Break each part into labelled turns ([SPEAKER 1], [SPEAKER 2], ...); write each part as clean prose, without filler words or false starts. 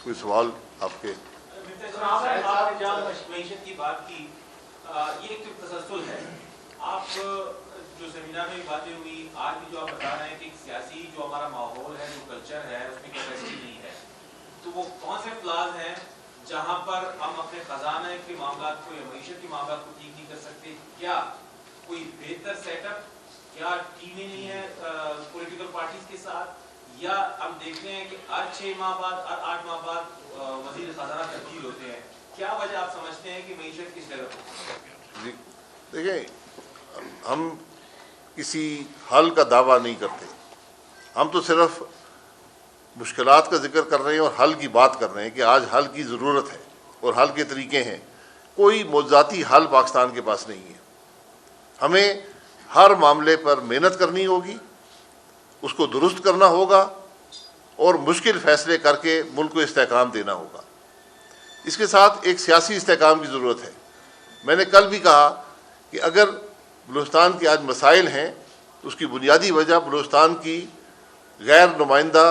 [SPEAKER 1] کوئی سوال آپ کے؟
[SPEAKER 2] آپ نے جہاں معیشت کی بات کی، یہ ایک تسلسل ہے. آپ جو سیمینار میں باتیں ہوئی، آج بھی جو آپ بتا رہے ہیں کہ سیاسی جو ہمارا ماحول ہے، جو کلچر ہے، اس میں کیپیسٹی نہیں ہے، تو وہ کون سے فلاز ہیں جہاں پر ہم اپنے خزانہ کے معاملات کو یا معیشت کے معاملات کو ٹھیک نہیں کر سکتے؟ کیا کوئی بہتر سیٹ اپ، کیا ٹیمیں نہیں ہیں پولیٹیکل پارٹیز کے ساتھ، یا ہم دیکھتے ہیں کہ ہر 6 ماہ بعد، ہر 8 ماہ بعد وزیر خزانہ تبدیل ہوتے ہیں؟ کیا وجہ آپ سمجھتے ہیں کہ معیشت کس جگہ پر؟
[SPEAKER 1] جی دیکھیں، ہم کسی حل کا دعویٰ نہیں کرتے، ہم تو صرف مشکلات کا ذکر کر رہے ہیں اور حل کی بات کر رہے ہیں کہ آج حل کی ضرورت ہے اور حل کے طریقے ہیں. کوئی موضوعاتی حل پاکستان کے پاس نہیں ہے. ہمیں ہر معاملے پر محنت کرنی ہوگی، اس کو درست کرنا ہوگا اور مشکل فیصلے کر کے ملک کو استحکام دینا ہوگا. اس کے ساتھ ایک سیاسی استحکام کی ضرورت ہے. میں نے کل بھی کہا کہ اگر بلوچستان کے آج مسائل ہیں تو اس کی بنیادی وجہ بلوچستان کی غیر نمائندہ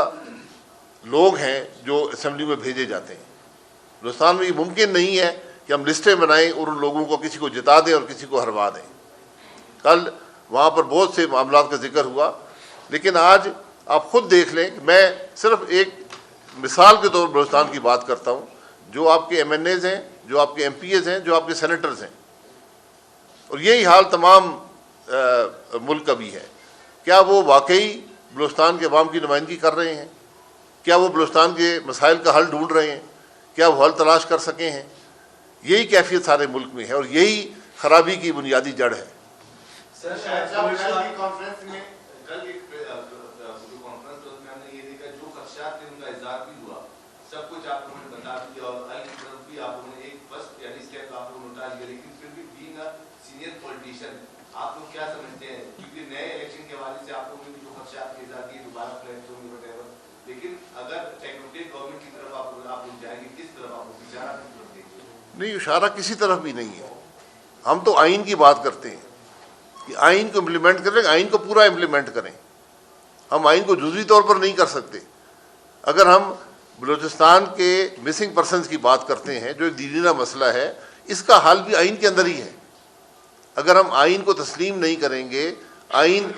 [SPEAKER 1] لوگ ہیں جو اسمبلی میں بھیجے جاتے ہیں. بلوچستان میں یہ ممکن نہیں ہے کہ ہم لسٹیں بنائیں اور ان لوگوں کو کسی کو جتا دیں اور کسی کو ہروا دیں. کل وہاں پر بہت سے معاملات کا ذکر ہوا، لیکن آج آپ خود دیکھ لیں کہ میں صرف ایک مثال کے طور پر بلوچستان کی بات کرتا ہوں. جو آپ کے ایم این ایز ہیں، جو آپ کے ایم پی ایز ہیں، جو آپ کے سینیٹرز ہیں، اور یہی حال تمام ملک کا بھی ہے. کیا وہ واقعی بلوچستان کے عوام کی نمائندگی کر رہے ہیں؟ کیا وہ بلوچستان کے مسائل کا حل ڈھونڈ رہے ہیں؟ کیا وہ حل تلاش کر سکے ہیں؟ یہی کیفیت سارے ملک میں ہے اور یہی خرابی کی بنیادی جڑ ہے.
[SPEAKER 3] سب کچھ آپ لوگوں نے بتا دیا اور حل کی طرف بھی آپ لوگوں نے ایک فرسٹ یعنی اسٹیپ آپ لوگوں نے اٹھا لیا، لیکن پھر بھی بینگ اے سینئر پولیٹیشین آپ لوگ کیا سمجھتے ہیں؟ کیونکہ نئے الیکشن کے حوالے سے آپ لوگوں نے بھی جو خدشات کی اظہار کی دوبارہ فلیٹ ہوں گے وٹیور، لیکن اگر ٹیکنوکریٹ گورنمنٹ کی طرف آپ لوگ جائیں گے، کس طرف آپ لوگ اشارہ کس طرف دیں گے؟
[SPEAKER 1] نہیں، اشارہ کسی طرف بھی نہیں ہے. ہم تو آئین کی بات کرتے ہیں کہ آئین کو امپلیمنٹ کریں، آئین کو پورا امپلیمنٹ کریں. ہم آئین کو جزوی طور پر نہیں کر سکتے. اگر ہم بلوچستان کے مسنگ پرسنز کی بات کرتے ہیں جو ایک دیرینہ مسئلہ ہے، اس کا حل بھی آئین کے اندر ہی ہے. اگر ہم آئین کو تسلیم نہیں کریں گے، آئین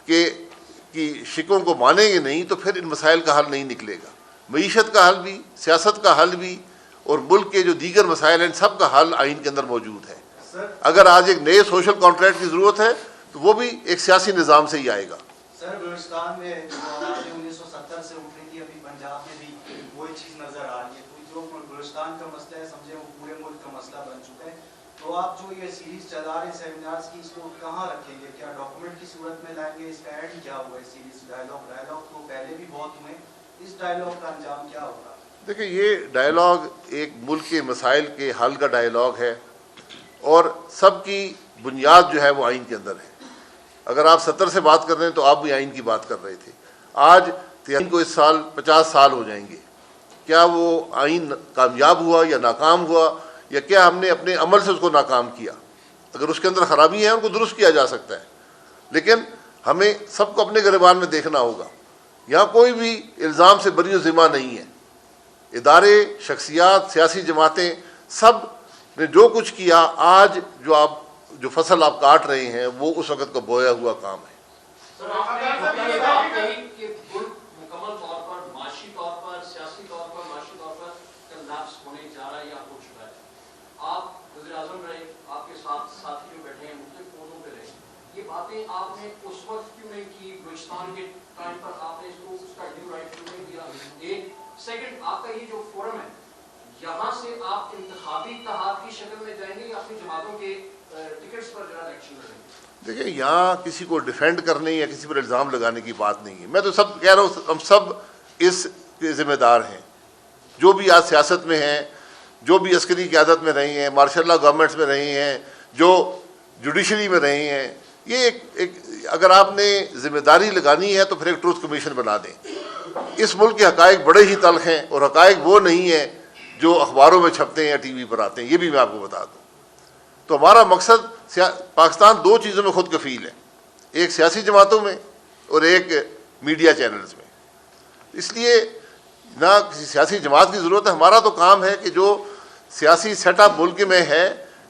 [SPEAKER 1] کی شکوں کو مانیں گے نہیں، تو پھر ان مسائل کا حل نہیں نکلے گا. معیشت کا حل بھی، سیاست کا حل بھی اور ملک کے جو دیگر مسائل ہیں، ان سب کا حل آئین کے اندر موجود ہے. اگر آج ایک نئے سوشل کانٹریکٹ کی ضرورت ہے تو وہ بھی ایک سیاسی نظام سے ہی آئے گا.
[SPEAKER 4] سر بلوچستان میں 1970 سے اٹھ رہی تھی، ابھی پنجاب میں بھی وہی چیز نظر آ رہی ہے. جو بلوچستان کا مسئلہ ہے سمجھے وہ پورے ملک کا مسئلہ بن چکا ہے. تو آپ جو یہ سیریز چلا رہے ہیں سیمینارز کی، اس کو کہاں رکھیں گے؟ کیا ڈاکومنٹ کی صورت میں لائیں گے؟ اس کا اینڈ کیا ہوگا؟ اس سیریز ڈائلاگ تو پہلے بھی بہت ہوئے، اس ڈائلاگ کا انجام کیا ہوگا؟
[SPEAKER 1] دیکھیں، یہ ڈائلاگ ایک ملک کے مسائل کے حل کا ڈائلاگ ہے اور سب کی بنیاد جو ہے وہ آئین کے اندر ہے. اگر آپ 70 سے بات کر رہے ہیں تو آپ بھی آئین کی بات کر رہے تھے. آج آئین کو اس سال 50 سال ہو جائیں گے. کیا وہ آئین کامیاب ہوا یا ناکام ہوا، یا کیا ہم نے اپنے عمل سے اس کو ناکام کیا؟ اگر اس کے اندر خرابی ہے ان کو درست کیا جا سکتا ہے، لیکن ہمیں سب کو اپنے گریبان میں دیکھنا ہوگا. یہاں کوئی بھی الزام سے بری و ذمہ نہیں ہے. ادارے، شخصیات، سیاسی جماعتیں، سب نے جو کچھ کیا، آج جو فصل آپ کاٹ رہے ہیں وہ اس وقت کا بویا ہوا کام ہے.
[SPEAKER 5] سر آپ نے بات کہی کہ ملک مکمل طور پر معاشی طور پر، سیاسی طور پر، معاشی طور پر کلپس ہونے جا رہا ہے یا ہو چکا ہے. آپ وزیر اعظم رہے، آپ کے ساتھ ساتھی جو بیٹھے ہیں مختلف عہدوں پہ رہے، یہ باتیں آپ نے اس وقت کیوں نہیں کی؟ بلوچستان کے ٹائم پر آپ نے اس کا ڈیو رائٹ کیوں نہیں دیا؟ ایک سیکنڈ، آپ کا یہ جو فورم ہے، یہاں سے آپ انتخابی اتحاد کی شکل میں جائیں گے یا اپنی جماعتوں کے ٹکٹس پر جو ہے ایکشن کریں گے؟
[SPEAKER 1] دیکھیں، یہاں کسی کو ڈیفینڈ کرنے یا کسی پر الزام لگانے کی بات نہیں ہے. میں تو سب کہہ رہا ہوں، ہم سب اس کے ذمہ دار ہیں. جو بھی آج سیاست میں ہیں، جو بھی عسکری قیادت میں رہے ہیں، مارشل لا گورنمنٹس میں رہے ہیں، جو جوڈیشری میں رہے ہیں، یہ ایک اگر آپ نے ذمہ داری لگانی ہے تو پھر ایک ٹروتھ کمیشن بنا دیں. اس ملک کے حقائق بڑے ہی تلخ ہیں اور حقائق وہ نہیں ہیں جو اخباروں میں چھپتے ہیں یا ٹی وی پر آتے ہیں. یہ بھی میں آپ کو بتا دوں. تو ہمارا مقصد، پاکستان 2 چیزوں میں خود کفیل ہے، ایک سیاسی جماعتوں میں اور ایک میڈیا چینلز میں. اس لیے نہ کسی سیاسی جماعت کی ضرورت ہے. ہمارا تو کام ہے کہ جو سیاسی سیٹ اپ ملک میں ہے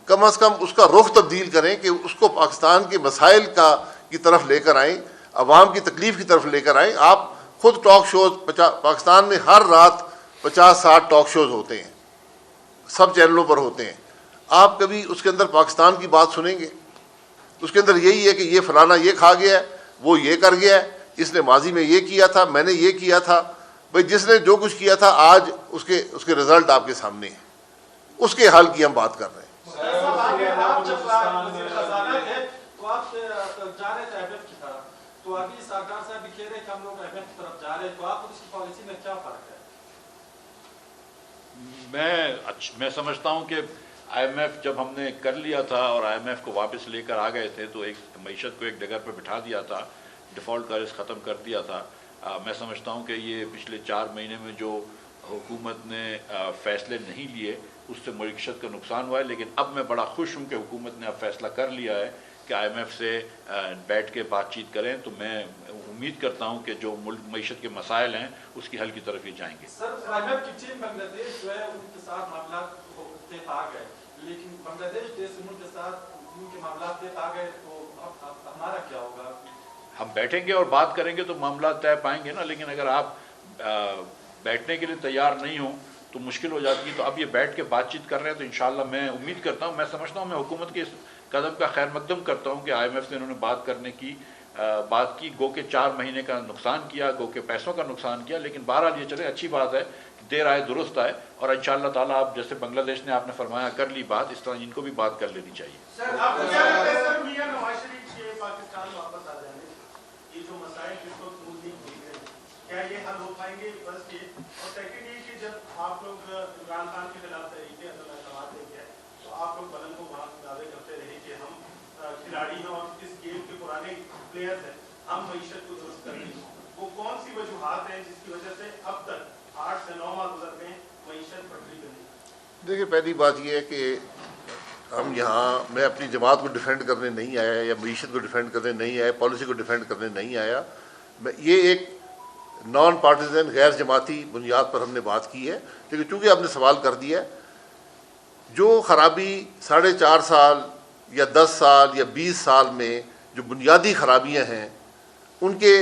[SPEAKER 1] کم از کم اس کا رخ تبدیل کریں کہ اس کو پاکستان کے مسائل کی طرف لے کر آئیں, عوام کی تکلیف کی طرف لے کر آئیں. آپ خود ٹاک شوز پاکستان میں ہر رات 50-60 ٹاک شوز ہوتے ہیں, سب چینلوں پر ہوتے ہیں. آپ کبھی اس کے اندر پاکستان کی بات سنیں گے؟ اس کے اندر یہی ہے کہ یہ فلانا یہ کھا گیا ہے, وہ یہ کر گیا ہے, اس نے ماضی میں یہ کیا تھا, میں نے یہ کیا تھا. بھئی جس نے جو کچھ کیا تھا آج اس کے رزلٹ آپ کے سامنے ہیں, اس کے حل کی ہم بات کر رہے ہیں.
[SPEAKER 2] آپ جب وزیر خزانہ تھے تو آپ جا رہے تھے IMF کی طرف, تو ابھی سرکار صاحب بھی کہہ رہے کہ ہم لوگ IMF کی طرف جا رہے ہیں, تو آپ اس کی پالیسی میں کیا فرق ہے؟
[SPEAKER 6] میں سمجھتا ہوں کہ IMF جب ہم نے کر لیا تھا اور IMF کو واپس لے کر آ گئے تھے تو ایک معیشت کو ایک جگہ پہ بٹھا دیا تھا, ڈیفالٹ قرض ختم کر دیا تھا. میں سمجھتا ہوں کہ یہ پچھلے 4 مہینے میں جو حکومت نے فیصلے نہیں لیے اس سے معیشت کا نقصان ہوا ہے. لیکن اب میں بڑا خوش ہوں کہ حکومت نے اب فیصلہ کر لیا ہے کہ IMF سے بیٹھ کے بات چیت کریں. تو میں امید کرتا ہوں کہ جو ملک معیشت کے مسائل ہیں اس کی حل کی طرف یہ جائیں گے.
[SPEAKER 2] سر IMF کی ٹیم بنگلہ دیش جو ہے ان کے ساتھ معاملات طے پا گئے, لیکن بنگلہ دیش جیسے ملک کے ساتھ ان کے معاملات طے پا گئے تو اب ہمارا کیا ہوگا؟
[SPEAKER 6] ہم بیٹھیں گے اور بات کریں گے تو معاملات طے پائیں گے نا. لیکن اگر آپ بیٹھنے کے لیے تیار نہیں ہوں تو مشکل ہو جاتی ہے. تو اب یہ بیٹھ کے بات چیت کر رہے ہیں تو انشاءاللہ میں امید کرتا ہوں, میں سمجھتا ہوں, میں حکومت کے اس قدم کا خیر مقدم کرتا ہوں کہ IMF سے انہوں نے بات کرنے کی بات کی. گو کہ 4 مہینے کا نقصان کیا, گو کہ پیسوں کا نقصان کیا, لیکن بہرحال یہ چلے اچھی بات ہے, دیر آئے درست آئے. اور انشاءاللہ تعالیٰ آپ جیسے بنگلہ دیش نے آپ نے فرمایا کر لی بات, اس طرح ان کو بھی بات کر لینی چاہیے.
[SPEAKER 2] سر آپ کو کیا لگتا ہے سر میاں نواز شریف کے پاکستان واپس آ جانے یہ جو مسائل جس کو موجود ہوئی ہے کیا یہ حل ہو پائیں گے؟ فرسٹ یہ, اور سیکنڈ یہ کہ جب آپ لوگ عمران خان کے خلاف تحریک عدم اعتماد لے کے تو آپ لوگ بدن کو وہاں دعوے کرتے رہے کہ ہم کھلاڑی ہیں اور اس گیم کے پرانے پلیئرز ہیں, ہم معیشت کو درست کر لیں. وہ کون سی وجوہات ہیں جس کی وجہ سے اب تک 8 سے 9 ماہ گزر گئے معیشت پٹری پہ نہیں؟
[SPEAKER 1] دیکھیے پہلی بات یہ ہے کہ ہم یہاں, میں اپنی جماعت کو ڈیفینڈ کرنے نہیں آیا یا معیشت کو ڈیفینڈ کرنے نہیں آیا, پالیسی کو ڈیفینڈ کرنے نہیں آیا. یہ ایک نان پارٹیزن غیر جماعتی بنیاد پر ہم نے بات کی ہے. لیکن چونکہ آپ نے سوال کر دیا, جو خرابی 4.5 سال یا 10 سال یا 20 سال میں جو بنیادی خرابیاں ہیں ان کے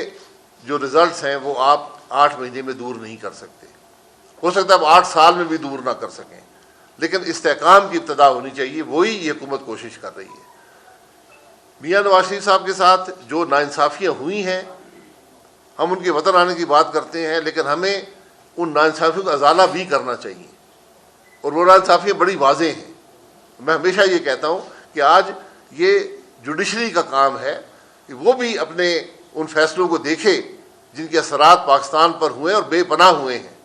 [SPEAKER 1] جو رزلٹس ہیں وہ آپ 8 مہینے میں دور نہیں کر سکتے. ہو سکتا ہے آپ 8 سال میں بھی دور نہ کر سکیں, لیکن استحکام کی ابتدا ہونی چاہیے. وہی یہ حکومت کوشش کر رہی ہے. میاں نواز شریف صاحب کے ساتھ جو ناانصافیاں ہوئی ہیں, ہم ان کے وطن آنے کی بات کرتے ہیں, لیکن ہمیں ان ناانصافیوں کا ازالہ بھی کرنا چاہیے, اور وہ ناانصافیاں بڑی واضح ہیں. میں ہمیشہ یہ کہتا ہوں کہ آج یہ جوڈیشری کا کام ہے کہ وہ بھی اپنے ان فیصلوں کو دیکھے جن کے اثرات پاکستان پر ہوئے اور بے پناہ ہوئے ہیں.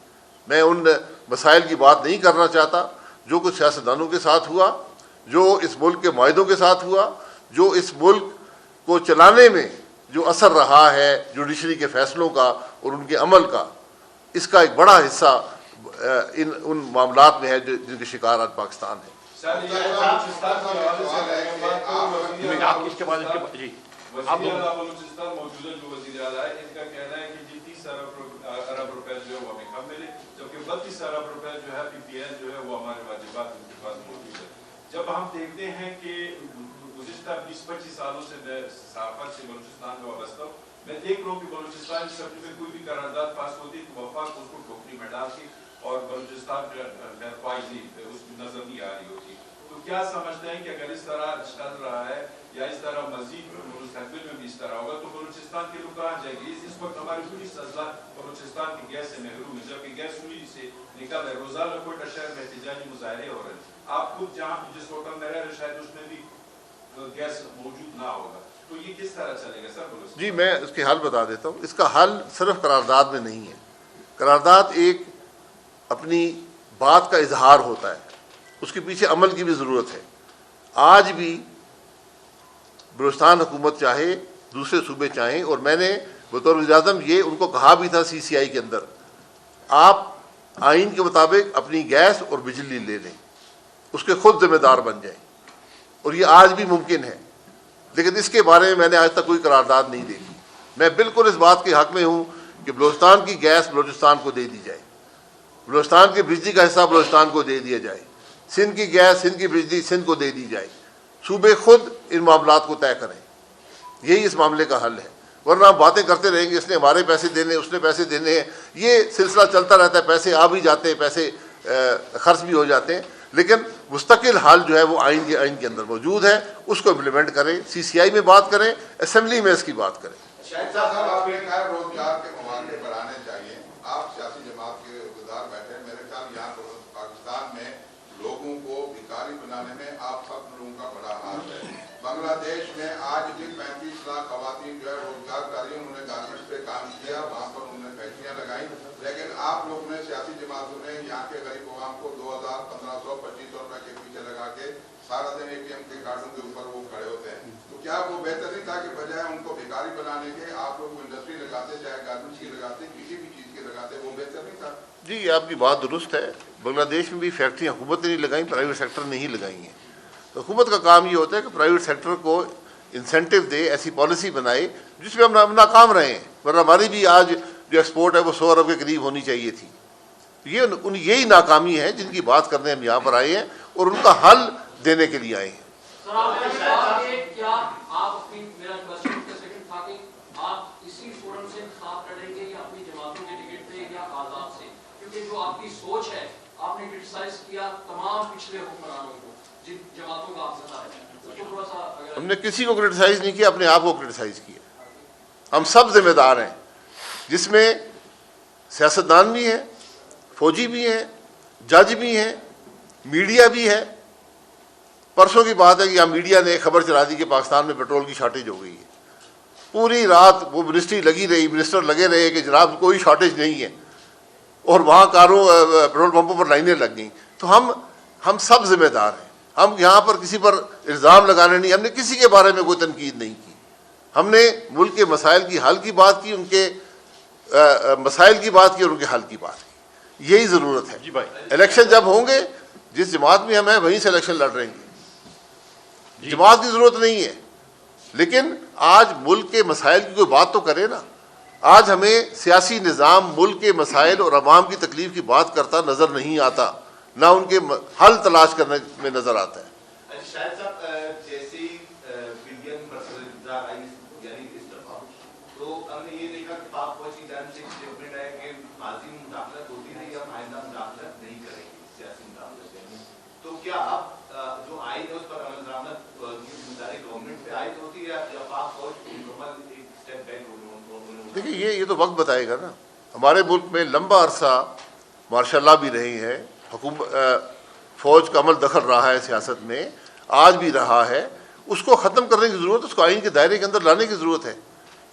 [SPEAKER 1] میں ان مسائل کی بات نہیں کرنا چاہتا جو کچھ سیاستدانوں کے ساتھ ہوا, جو اس ملک کے معاہدوں کے ساتھ ہوا, جو اس ملک کو چلانے میں جو اثر رہا ہے جوڈیشری کے فیصلوں کا اور ان کے عمل کا. اس کا ایک بڑا حصہ ان معاملات میں ہے جن کے شکار آج پاکستان ہے.
[SPEAKER 6] آپ اس کے بعد جی
[SPEAKER 7] بلوچستان موجودہ جو وزیر اعلیٰ ہے ان کا کہنا ہے کہ 30 ارب روپے جو ہے وہ ہمیں کم ملے, جبکہ 32 ارب روپے جو ہے PPL جو ہے وہ ہمارے واجبات ان کے پاس موجود ہے. جب ہم دیکھتے ہیں کہ گزشتہ 20-25 سالوں سے میں صحافت سے بلوچستان میں وابستہ ہوں, میں دیکھ رہا ہوں کہ بلوچستان کی اسمبلی میں کوئی بھی قرارداد پاس ہوتی تو وفاق اس کو ٹوکری میں ڈالتی اور بلوچستان میں فائز اس میں نظر نہیں آ رہی ہوتی. تو کیا سمجھتے ہیں کہ اگر اس طرح چل رہا ہے یا اس طرح مزید مستقبل میں بھی اس طرح ہوگا تو بلوچستان کے لوگ کہاں جائیں گے؟ اس وقت ہماری پوری سزا بلوچستان کی گیس سے محروم ہے, جبکہ گیس سوئی سے نکل ہے. روزانہ کوئٹہ شہر میں احتجاجی مظاہرے ہو رہے ہیں. آپ خود جہاں جس ہوٹل میں رہ رہے شاید اس میں بھی گیس موجود نہ ہوگا. تو یہ کس طرح چلے گا سر بلوچستان؟
[SPEAKER 1] جی میں اس کے حل بتا دیتا ہوں. اس کا حل صرف قرارداد میں نہیں ہے. قرارداد ایک اپنی بات کا اظہار ہوتا ہے, اس کے پیچھے عمل کی بھی ضرورت ہے. آج بھی بلوچستان حکومت چاہے, دوسرے صوبے چاہیں, اور میں نے بطور وزیر اعظم یہ ان کو کہا بھی تھا CCI کے اندر, آپ آئین کے مطابق اپنی گیس اور بجلی لے لیں, اس کے خود ذمہ دار بن جائیں, اور یہ آج بھی ممکن ہے. لیکن اس کے بارے میں نے آج تک کوئی قرارداد نہیں دیکھی. میں بالکل اس بات کے حق میں ہوں کہ بلوچستان کی گیس بلوچستان کو دے دی جائے. بلوچستان کی بجلی کا حصہ بلوچستان کو دے دیا جائے، سندھ کی گیس، سندھ کی بجلی سندھ کو دے دی جائے، صوبے خود ان معاملات کو طے کریں، یہی اس معاملے کا حل ہے۔ ورنہ ہم باتیں کرتے رہیں گے، اس نے ہمارے پیسے دینے، اس نے پیسے دینے ہیں، یہ سلسلہ چلتا رہتا ہے، پیسے آ بھی جاتے ہیں، پیسے خرچ بھی ہو جاتے ہیں، لیکن مستقل حل جو ہے وہ آئین کے اندر موجود ہے، اس کو امپلیمنٹ کریں، سی سی آئی میں بات کریں، اسمبلی میں اس کی بات کریں۔
[SPEAKER 3] شاہد صاحب آپ نے کہا روزگار کے مواقع بڑھانے چاہیے، آپ سیاسی جماعت کے عہدیدار بیٹھے، میرے خیال یہاں پاکستان میں لوگوں کو بھکاری بنانے میں آپ سب لوگوں کا بڑا ہاتھ ہے۔ بنگلہ دیش میں آج بھی 35 لاکھ خواتین جو ہے روزگار کر رہی ہیں، انہوں نے گارمنٹس پہ کام کیا، وہاں پر انہوں نے فیکٹریاں لگائیں، لیکن آپ لوگ نے سیاسی جماعتوں نے یہاں کے غریب عوام کو 2000 1500 2500 روپے کے پیچھے لگا کے سارا دن اے ٹی ایم کے کارڈوں کے اوپر وہ کھڑے ہوتے ہیں۔ تو کیا وہ بہتر نہیں تھا کہ بجائے ان کو بھکاری بنانے کے آپ لوگ انڈسٹری لگاتے، چاہے گارمنٹس کی لگاتے، کسی بھی چیز کی لگاتے، وہ بہتر نہیں تھا؟
[SPEAKER 1] جی آپ کی بات درست ہے، بنگلہ دیش میں بھی فیکٹریاں حکومت نے نہیں لگائیں، پرائیویٹ سیکٹر نے ہی لگائی ہیں۔ حکومت کا کام یہ ہوتا ہے کہ پرائیویٹ سیکٹر کو انسینٹیو دے، ایسی پالیسی بنائے جس میں ہم ناکام رہے ہیں، ورنہ ہماری بھی آج جو ایکسپورٹ ہے وہ 100 ارب کے قریب ہونی چاہیے تھی۔ یہی ناکامی ہے جن کی بات کرنے ہم یہاں پر آئے ہیں اور ان کا حل دینے کے لیے آئے ہیں۔
[SPEAKER 5] جو آپ کی سوچ ہے، آپ نے کرٹیسائز کیا تمام پچھلے حکمرانوں کو، جن جماعتوں کا آپ بتا رہے ہیں، اس کو تھوڑا سا
[SPEAKER 1] ہم نے کسی کو کرٹیسائز نہیں کیا، اپنے آپ کو کرٹیسائز کیا۔ ہم سب ذمہ دار ہیں، جس میں سیاستدان بھی ہیں، فوجی بھی ہیں، جج بھی ہیں، میڈیا بھی ہے۔ پرسوں کی بات ہے کہ یہاں میڈیا نے خبر چلا دی کہ پاکستان میں پیٹرول کی شارٹیج ہو گئی ہے۔ پوری رات وہ منسٹری لگی رہی، منسٹر لگے رہے کہ جناب کوئی شارٹیج نہیں ہے، اور وہاں کاروں پیٹرول پمپوں پر لائنیں لگ گئیں۔ تو ہم سب ذمہ دار ہیں، ہم یہاں پر کسی پر الزام لگانے نہیں، ہم نے کسی کے بارے میں کوئی تنقید نہیں کی، ہم نے ملک کے مسائل کی حل کی بات کی، ان کے مسائل کی بات کی اور ان کے حل کی بات کی، یہی ضرورت ہے۔
[SPEAKER 6] جی بھائی،
[SPEAKER 1] الیکشن جب ہوں گے، جس جماعت میں ہم ہیں وہیں سے الیکشن لڑ رہیں گے، جماعت کی ضرورت نہیں ہے، لیکن آج ملک کے مسائل کی کوئی بات تو کرے نا۔ آج ہمیں سیاسی نظام ملک کے مسائل اور عوام کی تکلیف کی بات کرتا نظر نہیں آتا، نہ ان کے حل تلاش کرنے میں نظر آتا ہے۔
[SPEAKER 3] شاہد صاحب جیسی بلین یعنی اس دفعہ تو ہم نے یہ دیکھا کہ پاک فوج کی جانب سے اسٹیٹمنٹ ہے کہ ماضی میں مداخلت ہوتی رہی، اب آئندہ مداخلت نہیں کریں گے سیاسی مداخلت۔ تو کیا اب جو آئین ہے اس پر عمل درآمد کی ذمہ داری گورنمنٹ پہ عائد ہوتی ہے یا پاک فوج مکمل ایک اسٹیپ بیک ہو؟
[SPEAKER 1] دیکھیے یہ تو وقت بتائے گا نا۔ ہمارے ملک میں لمبا عرصہ مارشاء اللہ بھی رہی ہے، فوج کا عمل دخل رہا ہے سیاست میں، آج بھی رہا ہے، اس کو ختم کرنے کی ضرورت ہے، اس کو آئین کے دائرے کے اندر لانے کی ضرورت ہے،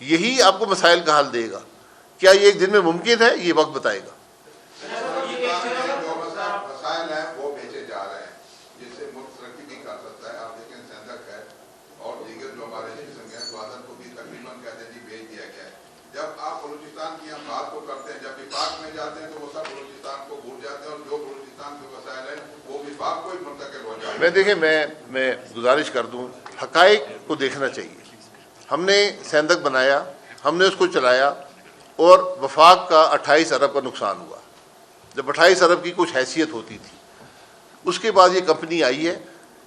[SPEAKER 1] یہی آپ کو مسائل کا حل دے گا۔ کیا یہ ایک دن میں ممکن ہے؟ یہ وقت بتائے گا۔
[SPEAKER 3] جو مسائل ہیں وہ بیچے جا رہے ہیں جس سے ملک ترقی بھی کر سکتا ہے۔ آپ دیکھیں سندھ ہے اور دیگر جو ہمارے قسم ہیں، گوادر کو بھی تقریباً کہتے ہیں جی بیچ دیا گیا ہے۔ جب آپ بلوچستان کی ہم بات کو کرتے ہیں، جب وفاق میں جاتے ہیں تو وہ سب بلوچستان کو بھول جاتے ہیں، اور جو بلوچستان کے وسائل ہیں وہ وفاق کو ہی منتقل ہو جاتے ہیں۔
[SPEAKER 1] میں دیکھیں میں گزارش کر دوں، حقائق کو دیکھنا چاہیے۔ ہم نے سیندک بنایا، ہم نے اس کو چلایا، اور وفاق کا 28 ارب کا نقصان ہوا۔ جب 28 ارب کی کچھ حیثیت ہوتی تھی، اس کے بعد یہ کمپنی آئی ہے،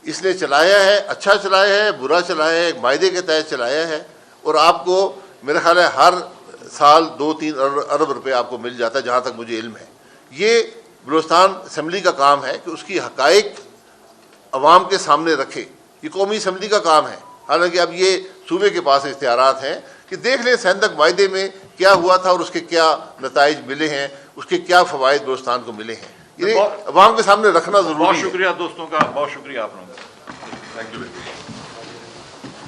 [SPEAKER 1] اس نے چلایا ہے، اچھا چلایا ہے، برا چلایا ہے، ایک معاہدے کے تحت چلایا ہے، اور آپ کو میرا خیال ہے ہر سال 2-3 ارب روپے آپ کو مل جاتا ہے، جہاں تک مجھے علم ہے۔ یہ بلوچستان اسمبلی کا کام ہے کہ اس کی حقائق عوام کے سامنے رکھے، یہ قومی اسمبلی کا کام ہے۔ حالانکہ اب یہ صوبے کے پاس اختیارات ہیں کہ دیکھ لیں سیندک معاہدے میں کیا ہوا تھا اور اس کے کیا نتائج ملے ہیں، اس کے کیا فوائد بلوچستان کو ملے ہیں، یہ عوام کے سامنے رکھنا ضروری ہے۔
[SPEAKER 6] بہت شکریہ دوستوں کا، بہت شکریہ آپ لوگوں کا، تھینک یو۔